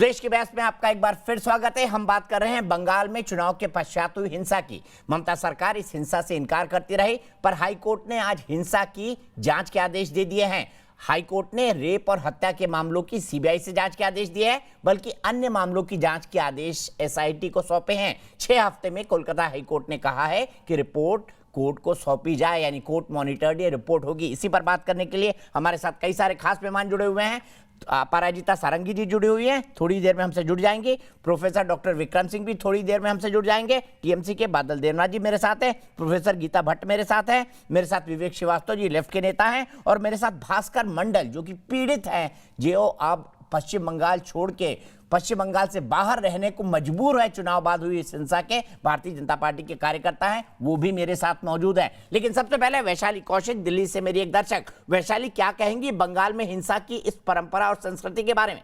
देश के बहस में आपका एक बार फिर स्वागत है। हम बात कर रहे हैं बंगाल में चुनाव के पश्चात हुई हिंसा की। ममता सरकार इस हिंसा से इनकार करती रही, पर हाईकोर्ट ने आज हिंसा की जांच के आदेश दे दिए हैं। हाईकोर्ट ने रेप और हत्या के मामलों की सीबीआई से जांच के आदेश दिए हैं, बल्कि अन्य मामलों की जांच के आदेश एसआईटी को सौंपे हैं। 6 हफ्ते में कोलकाता हाईकोर्ट ने कहा है कि रिपोर्ट कोर्ट को सौंपी जाए, यानी कोर्ट मॉनिटर्ड ये रिपोर्ट होगी। इसी पर बात करने के लिए हमारे साथ कई सारे खास मेहमान जुड़े हुए हैं। अपराजिता सारंगी जी जुड़ी हुई हैं, थोड़ी देर में हमसे जुड़ जाएंगे। प्रोफेसर डॉक्टर विक्रम सिंह भी थोड़ी देर में हमसे जुड़ जाएंगे। टीएमसी के बादल देवनाथ जी मेरे साथ हैं, प्रोफेसर गीता भट्ट मेरे साथ हैं, मेरे साथ विवेक श्रीवास्तव जी लेफ्ट के नेता हैं, और मेरे साथ भास्कर मंडल जो कि पीड़ित हैं, जो अब पश्चिम बंगाल छोड़ के पश्चिम बंगाल से बाहर रहने को मजबूर है। चुनाव बाद हुई इस हिंसा के भारतीय जनता पार्टी के कार्यकर्ता हैं, वो भी मेरे साथ मौजूद हैं। लेकिन सबसे पहले वैशाली कौशिक, दिल्ली से मेरी एक दर्शक। वैशाली, क्या कहेंगी बंगाल में हिंसा की इस परंपरा और संस्कृति के बारे में?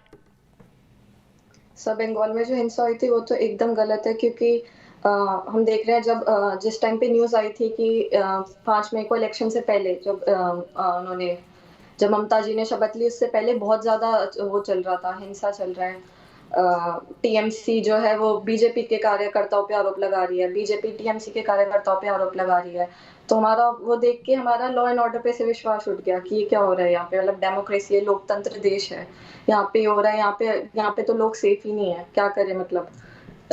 सब बंगाल में जो हिंसा हुई थी वो तो एकदम गलत है, क्योंकि हम देख रहे हैं जब जिस टाइम पे न्यूज आई थी कि 5 मई को इलेक्शन से पहले जब ममता जी ने शपथ ली, उससे पहले बहुत ज्यादा वो चल रहा था, हिंसा चल रहा है। टीएमसी जो है वो बीजेपी के कार्यकर्ताओं पे आरोप लगा रही है, बीजेपी टीएमसी के कार्यकर्ताओं पे आरोप लगा रही है। तो हमारा वो देख के हमारा लॉ एंड ऑर्डर पे से विश्वास उठ गया कि ये क्या हो रहा है यहाँ पे। मतलब डेमोक्रेसी है, लोकतंत्र देश है, यहाँ पे हो रहा है, यहाँ पे तो लोग सेफ ही नहीं है, क्या करे, मतलब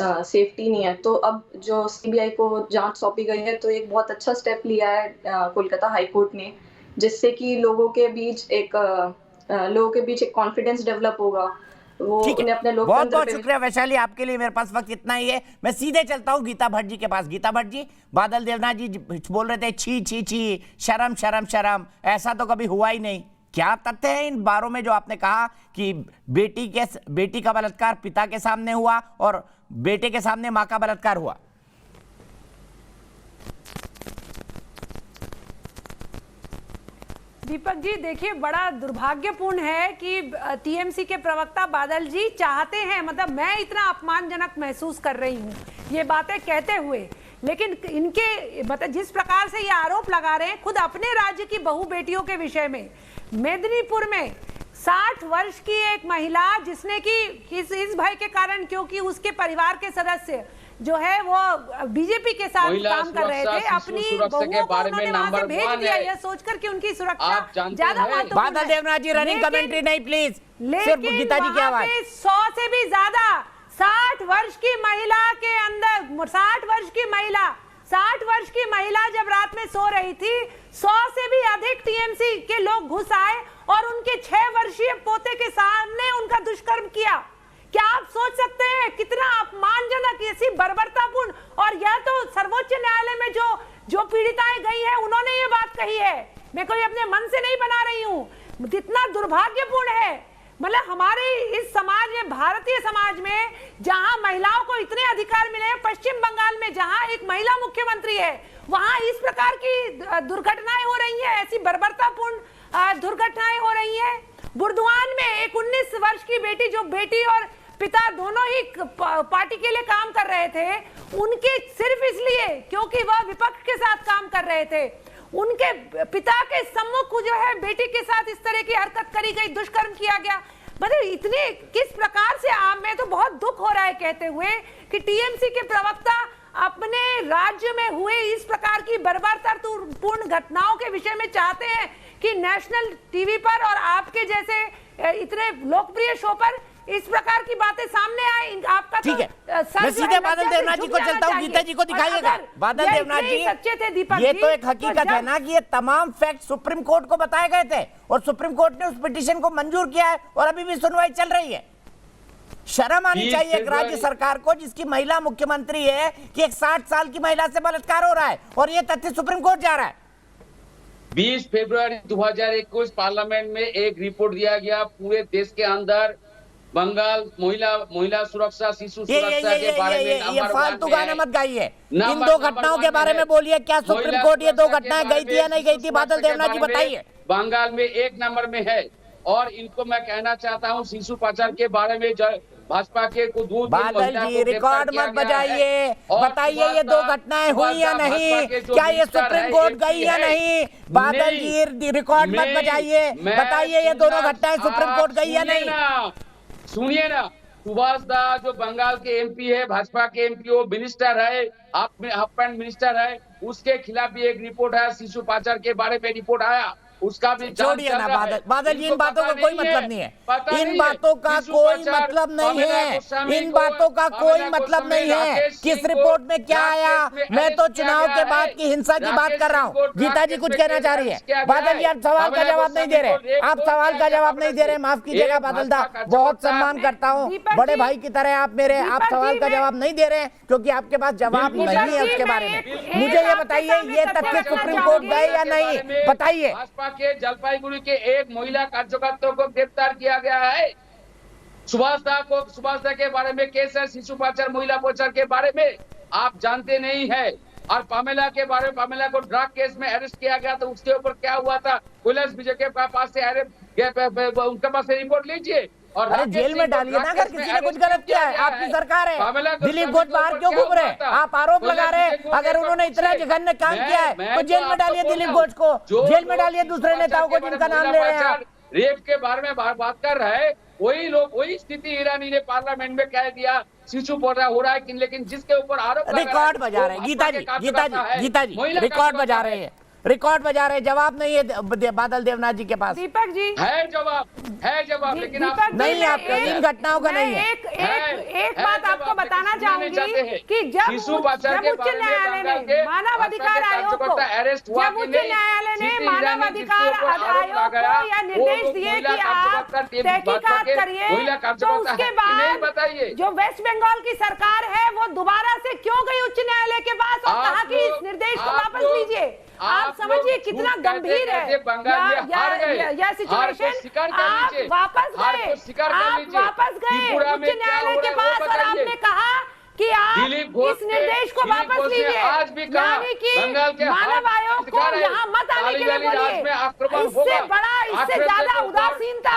सेफ्टी नहीं है। तो अब जो सीबीआई को जांच सौंपी गई है, तो एक बहुत अच्छा स्टेप लिया है कोलकाता हाईकोर्ट ने, जिससे कि लोगों के बीच एक कॉन्फिडेंस डेवलप होगा। वो अपने बहुत बहुत शुक्रिया वैशाली, आपके लिए मेरे पास वक्त इतना ही है। मैं सीधे चलता हूँ गीता भट्ट जी के पास। गीता भट्ट जी, बादल देवनाथ जी बोल रहे थे छी छी छी, शर्म शर्म शर्म, ऐसा तो कभी हुआ ही नहीं। क्या तथ्य है इन बारों में जो आपने कहा कि बेटी का बलात्कार पिता के सामने हुआ और बेटे के सामने माँ का बलात्कार हुआ? दीपक जी, देखिए, बड़ा दुर्भाग्यपूर्ण है कि टीएमसी के प्रवक्ता बादल जी चाहते हैं, मतलब मैं इतना अपमानजनक महसूस कर रही हूँ ये बातें कहते हुए, लेकिन इनके मतलब जिस प्रकार से ये आरोप लगा रहे हैं खुद अपने राज्य की बहू बेटियों के विषय में। मेदिनीपुर में 60 वर्ष की एक महिला, जिसने कि इस भय के कारण, क्योंकि उसके परिवार के सदस्य जो है वो बीजेपी के साथ काम कर रहे थे, अपनी बहूओं को उन्होंने वहां से भेज दिया यह सोचकर कि उनकी सुरक्षा ज्यादा महत्वपूर्ण है। बादल देवनाथ जी, रनिंग कमेंट्री नहीं प्लीज, सिर्फ गीता जी की आवाज। 100 से भी ज्यादा 60 वर्ष की महिला के अंदर 60 वर्ष की महिला जब रात में सो रही थी, 100 से भी अधिक टीएमसी के लोग घुस आए और उनके 6 वर्षीय पोते के सामने उनका दुष्कर्म किया। क्या आप सोच सकते हैं कितना अपमानजनक, ऐसी बर्बरतापूर्ण? और यह तो सर्वोच्च न्यायालय में जो पीड़िताएं गई हैं उन्होंने ये बात कही है, मैं कोई अपने मन से नहीं बना रही हूँ। कितना दुर्भाग्यपूर्ण है। मतलब हमारे इस समाज में, भारतीय समाज में, जहां महिलाओं को इतने अधिकार मिले हैं, पश्चिम बंगाल में जहां एक महिला मुख्यमंत्री है, वहां इस प्रकार की दुर्घटनाएं हो रही है, ऐसी बर्बरतापूर्ण दुर्घटनाएं हो रही है। बुर्दवान में एक 19 वर्ष की बेटी, जो बेटी और पिता दोनों ही पार्टी के लिए काम कर रहे थे, उनके सिर्फ इसलिए क्योंकि वह विपक्ष के साथ काम कर रहे थे, उनके पिता के सम्मुख जो है बेटी के साथ इस तरह की हरकत करी गई, दुष्कर्म किया गया। मतलब इतने किस प्रकार से मैं तो बहुत दुख हो रहा है कहते हुए कि टीएमसी के प्रवक्ता अपने राज्य में हुए इस प्रकार की बर्बरतापूर्ण घटनाओं के विषय में चाहते हैं कि नेशनल टीवी पर और आपके जैसे इतने लोकप्रिय शो पर इस प्रकार की बातें सामने आए। आपका ठीक है, मैं सीधे बादल देवनाथ जी को चलता हूँ। गीता जी को दिखाइएगा। बादल देवनाथ जी, सच्चे थे दीपक, ये तो एक हकीकत है ना कि ये तमाम फैक्ट सुप्रीम कोर्ट को बताए गए थे और सुप्रीम कोर्ट ने उस पिटीशन को मंजूर किया है और अभी भी सुनवाई चल रही है। शर्म आनी चाहिए एक राज्य सरकार को, जिसकी महिला मुख्यमंत्री है, कि एक 60 साल की महिला से बलात्कार हो रहा है और ये तथ्य सुप्रीम कोर्ट जा रहा है। 20 फरवरी 2021 पार्लियामेंट में एक रिपोर्ट दिया गया, पूरे देश के अंदर बंगाल महिला सुरक्षा, शिशु सुरक्षा के बारे में ये फालतू गाना मत गाइए। इन 2 घटनाओं के बारे में बोलिए, क्या सुप्रीम कोर्ट ये 2 घटनाएं गई थी या नहीं गई थी? बादल देवनाथ जी बताइए। बंगाल में 1 नंबर में है। और इनको मैं कहना चाहता हूँ, शिशु पाचार के बारे में भाजपा के को दूध, बादल जी रिकॉर्ड मत बजाइए, बताइए ये 2 घटनाएं हुई या नहीं, क्या ये सुप्रीम कोर्ट गई या नहीं? बादल जी रिकॉर्ड मत बजाइए, बताइए ये दोनों घटनाएं सुप्रीम कोर्ट गई या नहीं? सुनिए ना, सुभाष दा जो बंगाल के एमपी है, भाजपा के एमपी, वो मिनिस्टर है, हाफ एंड मिनिस्टर है, उसके खिलाफ भी एक रिपोर्ट आया, शिशु पाचार के बारे में रिपोर्ट आया, उसका भी छोड़िए ना बादल, बादल जी इन बातों का कोई मतलब नहीं है, इन बातों का कोई मतलब नहीं है, इन बातों का कोई मतलब नहीं है। किस रिपोर्ट में क्या आया? मैं तो चुनाव के बाद की हिंसा की बात कर रहा हूँ। गीता जी कुछ कहना चाह रही है। बादल जी आप सवाल का जवाब नहीं दे रहे, आप सवाल का जवाब नहीं दे रहे, माफ कीजिएगा बादल दा, बहुत सम्मान करता हूँ, बड़े भाई की तरह आप मेरे, आप सवाल का जवाब नहीं दे रहे हैं क्योंकि आपके पास जवाब नहीं है उसके बारे में। मुझे ये बताइए, ये तथ्य सुप्रीम कोर्ट गए या नहीं, बताइए। के जलपाईगुड़ी के एक महिला कार्यकर्ता को गिरफ्तार किया गया है। सुभाष दा के बारे में केस है, शिशु पाचार, महिला पाचार के बारे में आप जानते नहीं है। और पामेला के बारे में, पामेला को ड्रग केस में अरेस्ट किया गया तो उसके ऊपर क्या हुआ था, पुलिस बीजेपी के पास से उनके पास से रिपोर्ट लीजिए और अरे जेल में डालिए ना अगर किसी ने कुछ गलत किया है। आपकी सरकार है, दिलीप घोष बाहर क्यों घूम रहे? आप आरोप लगा रहे हैं, अगर उन्होंने इतना जघन्य काम किया है तो जेल में डालिए दिलीप घोष को, जेल में डालिए दूसरे नेताओं को जिनका नाम ले रहे हैं आप। रेप के बारे में बात कर रहे हैं, वही लोग, वही स्थिति ईरानी ने पार्लियामेंट में कह दिया शिशु पौधा हो रहा है, लेकिन जिसके ऊपर आरोप रिकॉर्ड बजा रहे हैं। गीता जी रिकॉर्ड बजा रहे हैं, रिकॉर्ड बजा रहे। जवाब नहीं है बादल देवनाथ जी के पास। दीपक जी है जवाब, लेकिन आप नहीं, आपके इन घटनाओं का नहीं है। एक बात आपको बताना चाहूंगी कि जब उच्च न्यायालय ने मानव अधिकार आयोग को, जब उच्च न्यायालय ने मानव अधिकार आयोग को यह निर्देश दिए कि आप तहकीकात करिए, तो उसके बाद जो वेस्ट बंगाल की सरकार है वो दोबारा से क्यों गई उच्च न्यायालय के पास और कहा कि इस निर्देश को वापस लीजिए? आप समझिए कितना गंभीर है यह सिचुएशन। आप वापस गए उच्च न्यायालय के पास और आपने कहा कि आप इस निर्देश को वापस लीजिए, यानी कि मानव आयोग को यहाँ मत आने के लिए बोलिए। इससे बड़ा, इससे ज्यादा उदासीनता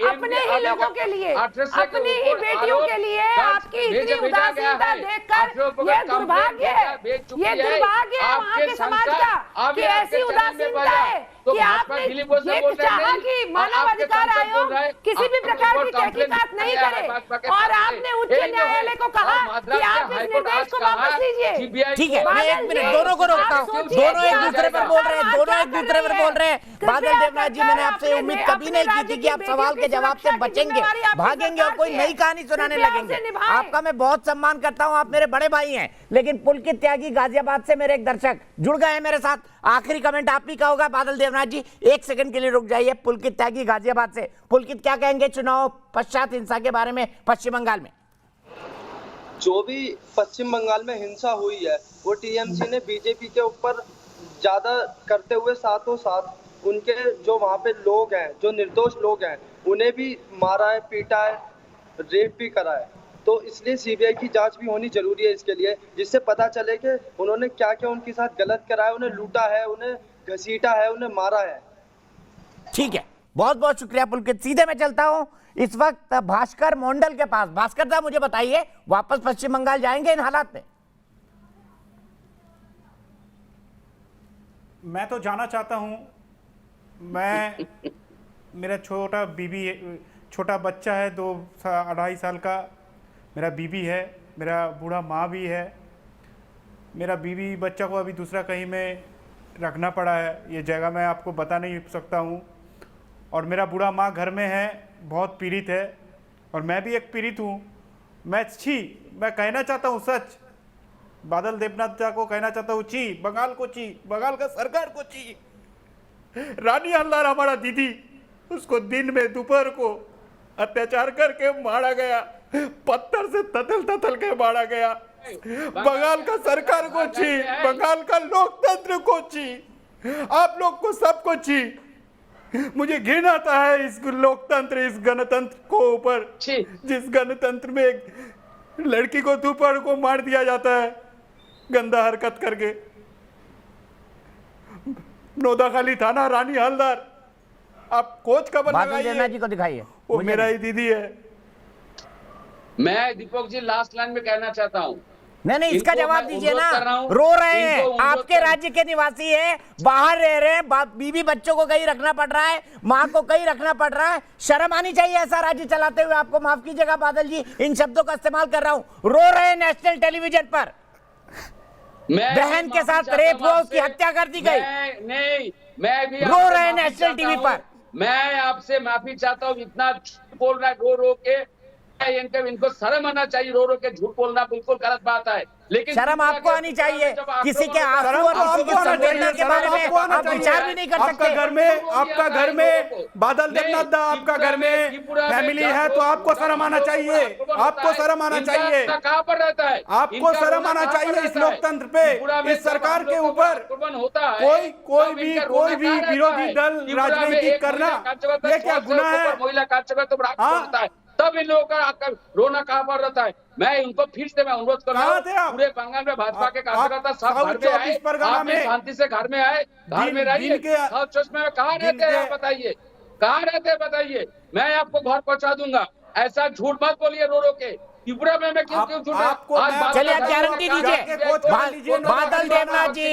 अपने ही लोगों के लिए, अपनी ही बेटियों के लिए आपकी इतनी उदासीनता देखकर ये दुर्भाग्य है, ये दुर्भाग्य है वहाँ के समाज का कि ऐसी उदासीनता है कि आपने ये चाहा कि मानव अधिकार आयोग किसी भी प्रकार की तहकीकात नहीं करे और आपने उच्च न्यायालय को कहा कि आप इस निर्देश को वापस लीजिए। ठीक है, मैं एक मिनट दोनों को रोकता हूँ, दोनों एक दूसरे पर बोल रहे हैं, दोनों एक दूसरे पर बोल रहे हैं। बादल देवनाथ जी, मैंने आपसे उम्मीद कभी नहीं की थी कि आप सवाल के जवाब से बचेंगे, भागेंगे और कोई नई कहानी सुनाने लगेंगे। आपका मैं बहुत सम्मान करता हूँ, आप मेरे बड़े भाई हैं, लेकिन पुलकित त्यागी गाजियाबाद से मेरे एक दर्शक जुड़ गए हैं मेरे साथ। आखिरी कमेंट आप ही का होगा बादल देवनाथ जी, एक सेकंड के लिए रुक जाइए। पुलकित त्यागी गाजियाबाद से, पुलकित क्या कहेंगे चुनाव पश्चात हिंसा के बारे में पश्चिम बंगाल में? जो भी पश्चिम बंगाल में हिंसा हुई है वो टीएमसी ने बीजेपी के ऊपर ज्यादा करते हुए साथों साथ उनके जो वहाँ पे लोग हैं, जो निर्दोष लोग हैं, उन्हें भी मारा है, पीटा है, रेप भी करा है। तो इसलिए सीबीआई की जांच भी होनी जरूरी है इसके लिए, जिससे पता चले कि उन्होंने क्या क्या उनके साथ गलत करा है, उन्हें लूटा है, उन्हें घसीटा है, उन्हें मारा है। ठीक है, बहुत बहुत शुक्रिया पुलकित। सीधे मैं चलता हूं इस वक्त भास्कर मंडल के पास। भास्कर साहब मुझे बताइए, वापस पश्चिम बंगाल जाएंगे इन हालात में? मैं तो जाना चाहता हूं। मैं मेरा छोटा बच्चा है, 2-2.5 साल का, मेरा बीबी है, मेरा बूढ़ा माँ भी है। मेरा बीबी बच्चा को अभी दूसरा कहीं में रखना पड़ा है, ये जगह मैं आपको बता नहीं सकता हूँ। और मेरा बूढ़ा माँ घर में है, बहुत पीड़ित है, और मैं भी एक पीड़ित हूँ। मैं कहना चाहता हूँ सच, बादल देवनाथ को कहना चाहता हूँ, बंगाल को बंगाल का सरकार को रानी हल्दार हमारा दीदी, उसको दिन में दोपहर को अत्याचार करके मारा गया, पत्थर से ततल के मारा गया। बंगाल का सरकार को बंगाल का लोकतंत्र को आप लोग को सबको मुझे घिन आता है इस लोकतंत्र, इस गणतंत्र को ऊपर, जिस गणतंत्र में एक लड़की को दोपहर को मार दिया जाता है गंदा हरकत करके। नोदाखाली थाना, रानी हल्दार, आप खोज खबर लगाइए, जी को दिखाइए, वो मेरा ही दीदी है। मैं दीपक जी लास्ट लाइन में कहना चाहता हूँ, नहीं, इसका इनको जवाब मैं दीजिए अनुरोध ना। कर रहा हूं, रो रहे हैं, इनको अनुरोध आपके राज्य के निवासी हैं, बाहर रह रहे हैं, बीवी बच्चों को कहीं रखना पड़ रहा है, माँ को कहीं रखना पड़ रहा है। शर्म आनी चाहिए ऐसा राज्य चलाते हुए। आपको माफ कीजिएगा बादल जी, इन शब्दों का इस्तेमाल कर रहा हूं। रो रहे हैं नेशनल टेलीविजन पर, बहन के साथ रेप हुआ, उसकी हत्या कर दी गई। नहीं, मैं भी रो रहे हैं नेशनल टीवी पर। मैं आपसे माफी चाहता हूँ, इतना झूठ बोल रहा है रो रो के। इनको शर्म आना चाहिए, रो रो के झूठ बोलना बिल्कुल गलत बात है। लेकिन शर्म आपको आनी चाहिए। किसी के आंसू और किसी की संवेदना के बारे में आप विचार भी नहीं कर सकते। आपका घर में बादल देवनाथ दा, आपका घर में फैमिली है, तो आपको शर्म आना चाहिए। आपको शर्म आना चाहिए। कहाँ पर रहता है? आपको शर्म आना चाहिए इस लोकतंत्र पे, इस सरकार के ऊपर। होता है कोई भी विरोधी दल राजनीति करना, ये क्या गुनाह है? महिला कार्यकर्ता तो होता है, तब इन लोगों का रोना कहाँ पर रहता है? मैं इनको फिर से मैं अनुरोध कर रहा हूँ, पूरे बंगाल में भाजपा के कार्यकर्ता सब घर में आए, आप भी शांति से घर में आए, घर में रहिए। चश्मे में कहाँ रहते हैं आप बताइए, कहाँ रहते हैं बताइए? मैं आपको घर पहुंचा दूंगा। ऐसा झूठ मत बोलिए रो रो के। त्रिपुरा में मैं क्यों झूठ? चलिए आप गारंटी दीजिए बादल देवनाथ जी,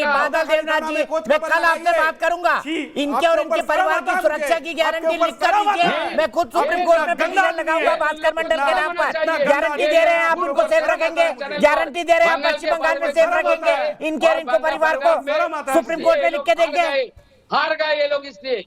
मैं कल आपसे बात करूंगा। इनके और इनके परिवार की सुरक्षा की गारंटी लिख कर दीजिए। मैं खुद सुप्रीम कोर्ट में पिटीशन लगाऊंगा भास्कर मंडल के नाम पर। गारंटी दे रहे हैं आप उनको सेफ रखेंगे, गारंटी दे रहे हैं आप पश्चिम बंगाल में सेफ रखेंगे इनके और इनको परिवार को। सुप्रीम कोर्ट में लिख के देंगे। हार गए ये लोग, इसलिए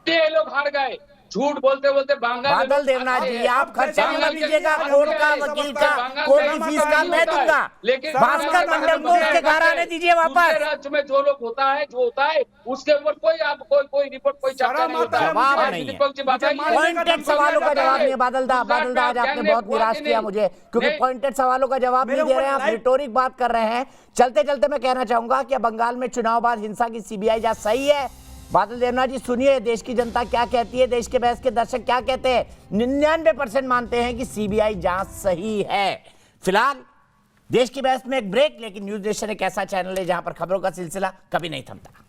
ये लोग हार गए। झूठ बोलते बोलते बादल देवनाथ जी, आप खर्चा नहीं लीजिएगा कोर्ट का, वकील का, कोर्ट की फीस का मैं दूंगा। लेकिन भास्कर मंडल को उसके घर आने दीजिए वापस। राज्य में जो लोग होता है, जो होता है उसके ऊपर कोई रिपोर्ट, कोई चर्चा नहीं होता है। जवाब नहीं है, पॉइंटेड सवालों का जवाब नहीं है। बादल दा आज आपने बहुत निराश किया मुझे, क्योंकि पॉइंटेड सवालों का जवाब नहीं दे रहे हैं आप, रिटोरिक बात कर रहे हैं। चलते चलते मैं कहना चाहूंगा कि बंगाल में चुनाव बाद हिंसा की सीबीआई जांच सही है। बादल देवनाथ जी सुनिए, देश की जनता क्या कहती है, देश के बहस के दर्शक क्या कहते हैं। 99% मानते हैं कि सीबीआई जांच सही है। फिलहाल देश की बहस में एक ब्रेक, लेकिन न्यूज नेशन एक ऐसा चैनल है जहां पर खबरों का सिलसिला कभी नहीं थमता।